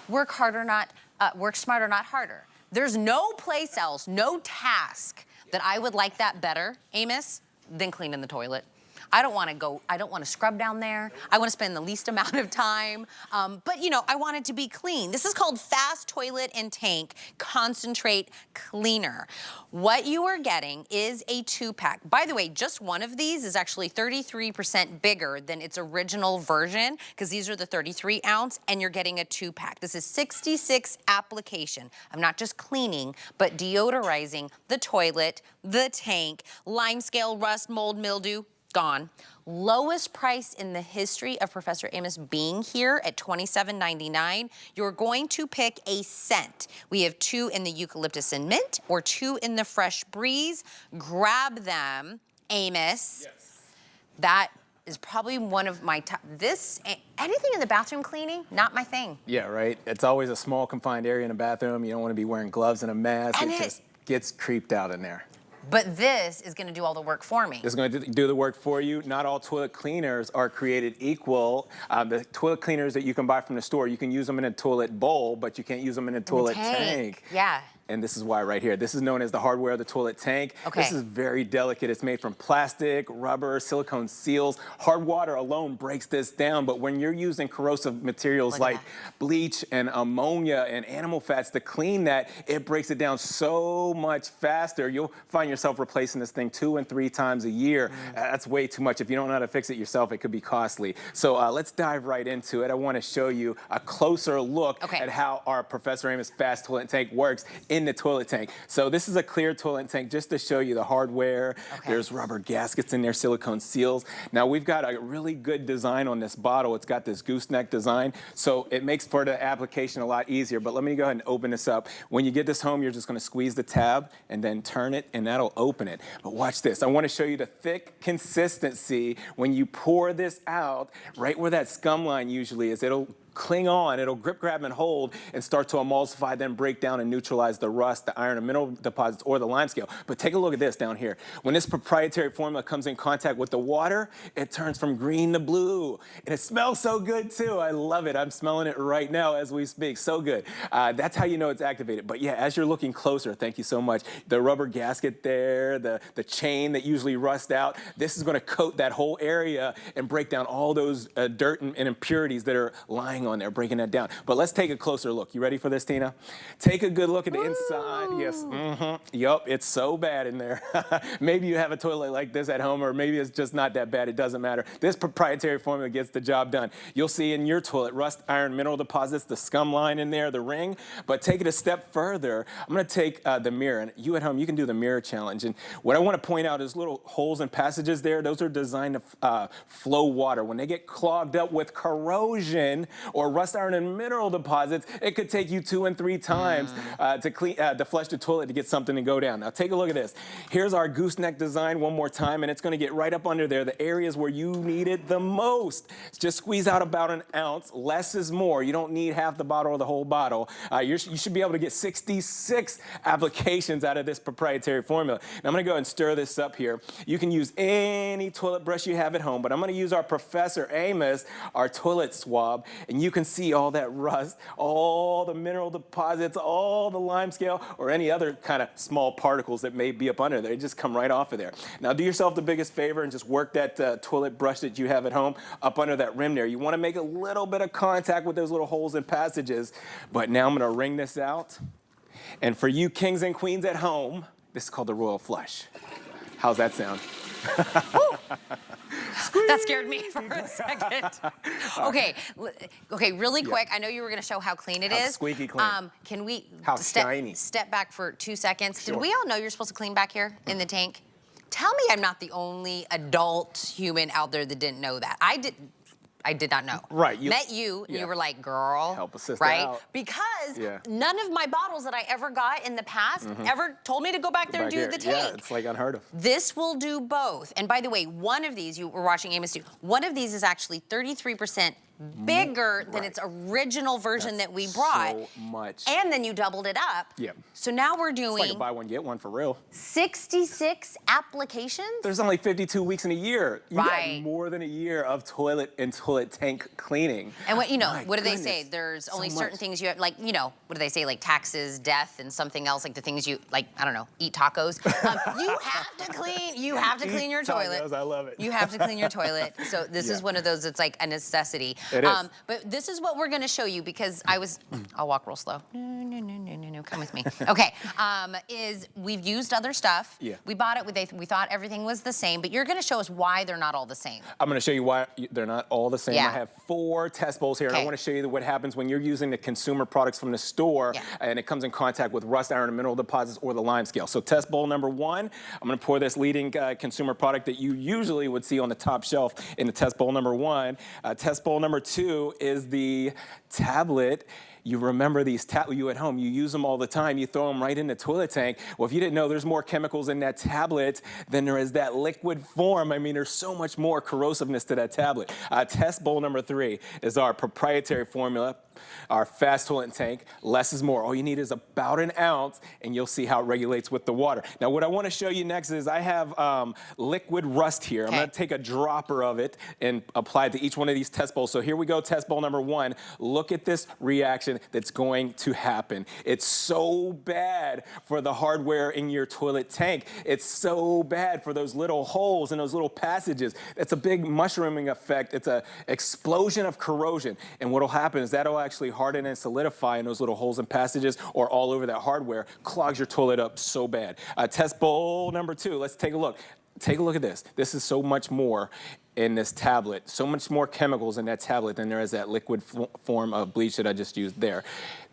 Work harder, not, work smarter, not harder. There's no place else, no task that I would like that better, Amos, than cleaning the toilet. I don't want to scrub down there. I want to spend the least amount of time. But you know, I want it to be clean. This is called Fast Toilet and Tank Concentrate Cleaner. What you are getting is a 2-pack. By the way, just one of these is actually 33% bigger than its original version, because these are the 33 ounce, and you're getting a 2-pack. This is 66 application. I'm not just cleaning, but deodorizing the toilet, the tank, lime scale, rust, mold, mildew, gone. Lowest price in the history of Professor Amos being here at $27.99. You're going to pick a scent. We have 2 in the eucalyptus and mint, or 2 in the fresh breeze. Grab them, Amos. Yes. That is probably one of my top. Anything in the bathroom cleaning, not my thing. Yeah, right. It's always a small confined area in a bathroom. You don't want to be wearing gloves and a mask. And it just gets creeped out in there. But this is going to do all the work for me. It's going to do the work for you. Not all toilet cleaners are created equal. The toilet cleaners that you can buy from the store, you can use them in a toilet bowl, but you can't use them in a toilet tank. Yeah. And this is why right here. This is known as the hardware of the toilet tank. Okay. This is very delicate. It's made from plastic, rubber, silicone seals. Hard water alone breaks this down, but when you're using corrosive materials like bleach and ammonia and animal fats to clean that, it breaks it down so much faster. You'll find yourself replacing this thing 2 and 3 times a year. That's way too much. If you don't know how to fix it yourself, it could be costly. So let's dive right into it. I want to show you a closer look at how our Professor Amos Fast Toilet Tank works in the toilet tank. So this is a clear toilet tank just to show you the hardware. There's rubber gaskets in there, silicone seals. Now we've got a really good design on this bottle. It's got this gooseneck design, so it makes for the application a lot easier. But let me go ahead and open this up. When you get this home, you're just going to squeeze the tab and then turn it, and that'll open it. But watch this. I want to show you the thick consistency when you pour this out, right where that scum line usually is. It'll cling on, it'll grip, grab, and hold and start to emulsify, then break down and neutralize the rust, the iron and mineral deposits, or the lime scale. But take a look at this down here. When this proprietary formula comes in contact with the water, it turns from green to blue. And it smells so good too. I love it. I'm smelling it right now as we speak. So good. That's how you know it's activated. But yeah, as you're looking closer, thank you so much. The rubber gasket there, the chain that usually rusts out, this is going to coat that whole area and break down all those dirt and impurities that are lying on there, breaking that down. But let's take a closer look. You ready for this, Tina? Take a good look at the inside. Yes. Yup, it's so bad in there. Maybe you have a toilet like this at home, or maybe it's just not that bad. It doesn't matter. This proprietary formula gets the job done. You'll see in your toilet rust, iron, mineral deposits, the scum line in there, the ring. But take it a step further. I'm going to take the mirror, and you at home, you can do the mirror challenge. And what I want to point out is little holes and passages there. Those are designed to flow water. When they get clogged up with corrosion or rust, iron, and mineral deposits, it could take you 2 and 3 times to flush the toilet to get something to go down. Now take a look at this. Here's our gooseneck design one more time, and it's going to get right up under there, the areas where you need it the most. Just squeeze out about an ounce. Less is more. You don't need half the bottle or the whole bottle. You should be able to get 66 applications out of this proprietary formula. Now I'm going to go ahead and stir this up here. You can use any toilet brush you have at home, but I'm going to use our Professor Amos, our toilet swab, and you can see all that rust, all the mineral deposits, all the lime scale, or any other kind of small particles that may be up under there. They just come right off of there. Now do yourself the biggest favor and just work that toilet brush that you have at home up under that rim there. You want to make a little bit of contact with those little holes and passages. But now I'm going to wring this out. And for you kings and queens at home, this is called the royal flush. How's that sound? That scared me for a second. Okay, really quick. I know you were going to show how clean it is. Squeaky clean. Can we shiny. Step back for 2 seconds? Sure. Did we all know you're supposed to clean back here in the tank? Tell me I'm not the only adult human out there that didn't know that. I did not know. Right. Met you, and you were like, girl. Help a sister out. Because none of my bottles that I ever got in the past ever told me to go back there and do the tank. Yeah, it's like unheard of. This will do both. And by the way, one of these, you were watching Amos do, one of these is actually 33% bigger than Right. its original version That's that we brought. so much. And then you doubled it up. Yeah. So now we're It's doing like a buy one, get one for real. 66 applications? There's only 52 weeks in a year. You Right. got more than a year of toilet and toilet tank cleaning. And what, My what do they goodness. say? There's only So certain much. things you have, like, what do they say? Like taxes, death, and something else, like the things you, like, I don't know, eat tacos. You have to clean your toilet. Tacos, I love it. You have to clean your toilet. So this is Yeah. one of those that's like a necessity. It is. But this is what we're gonna show you because I'll walk real slow. No, come with me. Okay, is we've used other stuff. Yeah. We bought it, we thought everything was the same, but you're gonna show us why they're not all the same. I'm going to show you why they're not all the same. Yeah. I have 4 test bowls here, and I Okay. want to show you what happens when you're using the consumer products from the store Yeah. and it comes in contact with rust, iron, and mineral deposits or the lime scale. So test bowl number 1, I'm going to pour this leading consumer product that you usually would see on the top shelf in the test bowl number 1. Test bowl number 2 is the tablet. You remember these you at home, you use them all the time, you throw them right in the toilet tank. Well, if you didn't know, there's more chemicals in that tablet than there is that liquid form. I mean, there's so much more corrosiveness to that tablet. Test bowl number 3 is our proprietary formula, our fast toilet tank. Less is more. All you need is about an ounce, and you'll see how it regulates with the water. Now, what I want to show you next is I have liquid rust here. I'm Okay. going to take a dropper of it and apply it to each one of these test bowls. So here we go, test bowl number 1. Look at this reaction that's going to happen. It's so bad for the hardware in your toilet tank. It's so bad for those little holes and those little passages. It's a big mushrooming effect. It's an explosion of corrosion. And what'll happen is that'll actually harden and solidify in those little holes and passages or all over that hardware, clogs your toilet up so bad. Test bowl number 2, let's take a look. Take a look at this. This is so much more in this tablet, so much more chemicals in that tablet than there is that liquid form of bleach that I just used there.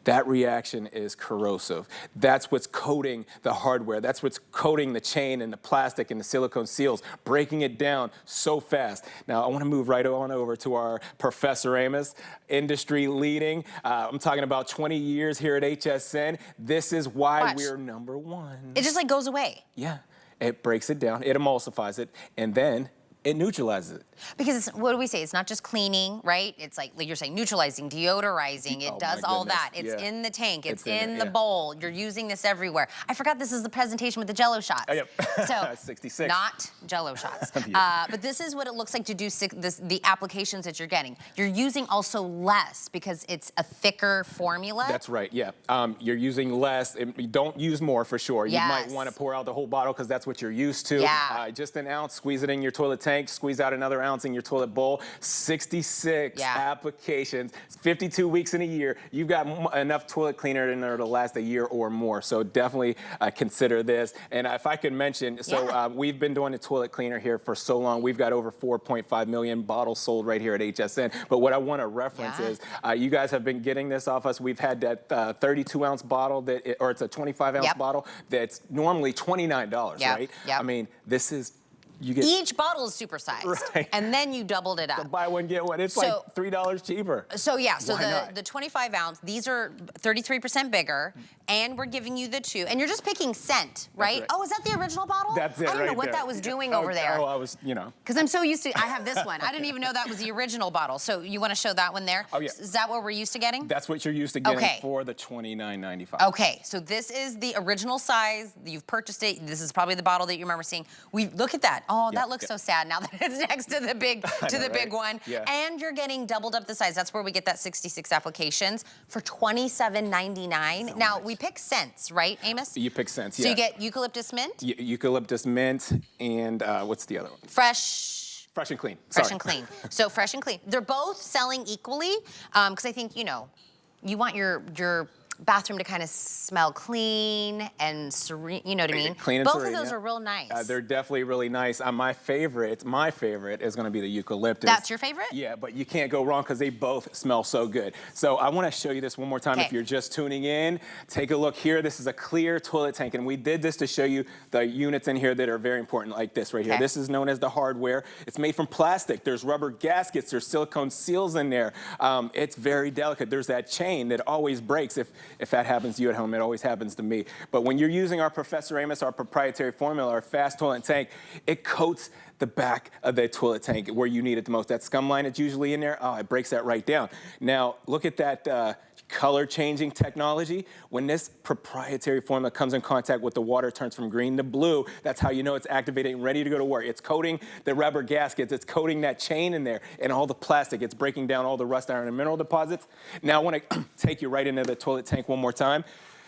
That reaction is corrosive. That's what's coating the hardware. That's what's coating the chain and the plastic and the silicone seals, breaking it down so fast. Now, I want to move right on over to our Professor Amos, industry leading. I'm talking about 20 years here at HSN. This is why Watch. we're number 1. It just like goes away. Yeah, it breaks it down, it emulsifies it, and then it neutralizes it. Because what do we say? It's not just cleaning, right? It's like you're saying, neutralizing, deodorizing. It Oh, does my all goodness. that. It's Yeah. in the tank. It's in in it, the yeah. bowl. You're using this everywhere. I forgot this is the presentation with the Jello shots. Oh, yep. So 66. not Jello shots. Yeah. But this is what it looks like to do the applications that you're getting. You're using also less because it's a thicker formula. That's right, yeah. You're using less. You don't use more for sure. You might Yes. want to pour out the whole bottle because that's what you're used to. Yeah. Just an ounce, squeeze it in your toilet tank, squeeze out another ounce in your toilet bowl. 66 Yeah. applications, 52 weeks in a year. You've got enough toilet cleaner in there to last a year or more. So definitely consider this. And if I could mention, Yeah. we've been doing a toilet cleaner here for so long. We've got over 4.5 million bottles sold right here at HSN. But what I want to reference Yeah. is you guys have been getting this off us. We've had that 32-ounce bottle or it's a 25-ounce Yep. bottle that's normally $29, Yep, right? yep. I mean, this is, you get Each bottle is supersized. Right. And then you doubled it up. buy one, get one. It's So- like $3 cheaper. So yeah, so Why not? the 25-ounce, these are 33% bigger, and we're giving you the 2, and you're just picking scent, right? right. Oh, is that the original bottle? That's it I don't know right what there. that was doing Oh, over there. Oh, I was, you know. Because I'm so used to, I have this one. I didn't even know that was the original bottle. So you want to show that one there? Oh, yeah. Is that what we're used to getting? That's what you're used to getting Okay. for the $29.95. Okay, so this is the original size. You've purchased it. This is probably the bottle that you remember seeing. Look at that. Oh, Yeah, that looks yeah. so sad now that it's next to the big know, big right? one. Yeah. And you're getting doubled up the size. That's where we get that 66 applications for $27.99. Now we pick scents, right, Amos? You pick scents, So yeah. you get eucalyptus mint, Eucalyptus mint and what's the other one? fresh Fresh and clean. Fresh Sorry. and clean. So fresh and clean. They're both selling equally because I think, you want your bathroom to kind of smell clean and serene, you know what I mean? Clean and both serene, of those yeah. are real nice. They're definitely really nice. My favorite is going to be the eucalyptus. That's your favorite? Yeah, but you can't go wrong because they both smell so good. So I want to show you this one more time. Okay. If you're just tuning in, take a look here. This is a clear toilet tank, and we did this to show you the units in here that are very important, like this right here. Okay. This is known as the hardware. It's made from plastic. There's rubber gaskets. There's silicone seals in there. It's very delicate. There's that chain that always breaks. If If that happens to you at home, it always happens to me. But when you're using our Professor Amos, our proprietary formula, our fast toilet tank, it coats the back of the toilet tank where you need it the most. That scum line that's usually in there, oh, it breaks that right down. Now, look at that color changing technology. When this proprietary formula comes in contact with the water, it turns from green to blue. That's how you know it's activated and ready to go to work. It's coating the rubber gaskets. It's coating that chain in there and all the plastic. It's breaking down all the rust, iron, and mineral deposits. Now I want to take you right into the toilet tank one more time.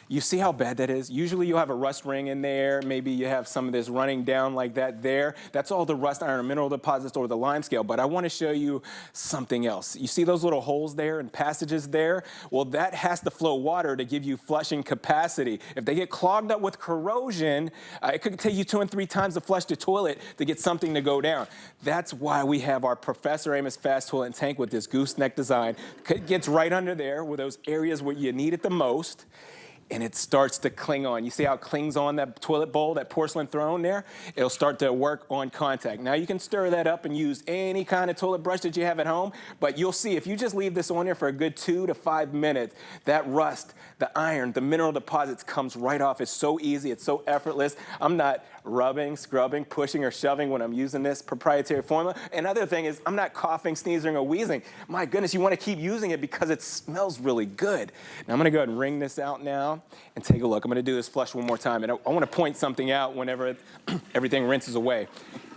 You see how bad that is? Usually you'll have a rust ring in there. Maybe you have some of this running down like that there. That's all the rust, iron, and mineral deposits or the lime scale. But I want to show you something else. You see those little holes there and passages there? Well, that has to flow water to give you flushing capacity. If they get clogged up with corrosion, it could take you 2 and 3 times to flush the toilet to get something to go down. That's why we have our Professor Amos fast toilet tank with this gooseneck design. It gets right under there where those areas where you need it the most, and it starts to cling on. You see how it clings on that toilet bowl, that porcelain throne there? It'll start to work on contact. Now you can stir that up and use any kind of toilet brush that you have at home, but you'll see if you just leave this on there for a good 2 to 5 minutes, that rust, the iron, the mineral deposits comes right off. It's so easy, it's so effortless. I'm not rubbing, scrubbing, pushing, or shoving when I'm using this proprietary formula. Another thing is I'm not coughing, sneezing, or wheezing. My goodness, you want to keep using it because it smells really good. Now I'm going to go ahead and wring this out now and take a look. I'm going to do this flush one more time, and I want to point something out whenever everything rinses away.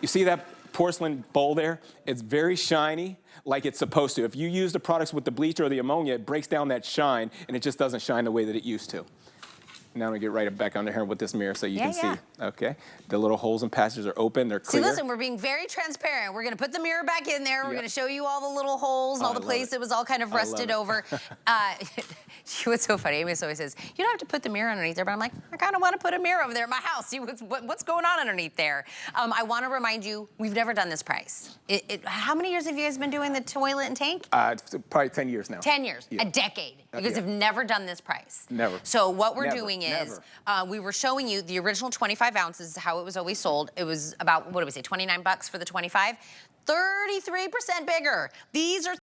You see that porcelain bowl there? It's very shiny, like it's supposed to. If you use the products with the bleach or the ammonia, it breaks down that shine, and it just doesn't shine the way that it used to. Now I'm gonna get right back under here with this mirror so you can see. Okay, the little holes and passages are open, they're clear. See, listen, we're being very transparent. We're gonna put the mirror back in there. We're gonna show you all the little holes, all the places it was all kind of rusted over. What's so funny, Amos always says, you don't have to put the mirror underneath there, but I'm like, I kind of want to put a mirror over there in my house. See what's going on underneath there. I want to remind you, we've never done this price. How many years have you guys been doing the toilet and tank? Probably 10 years now. 10 years, a decade. You guys have never done this price. Never. So what we're doing is, we were showing you the original 25 ounces, how it was always sold. It was about, what do we say, 29 bucks for the 25? 33% bigger. These are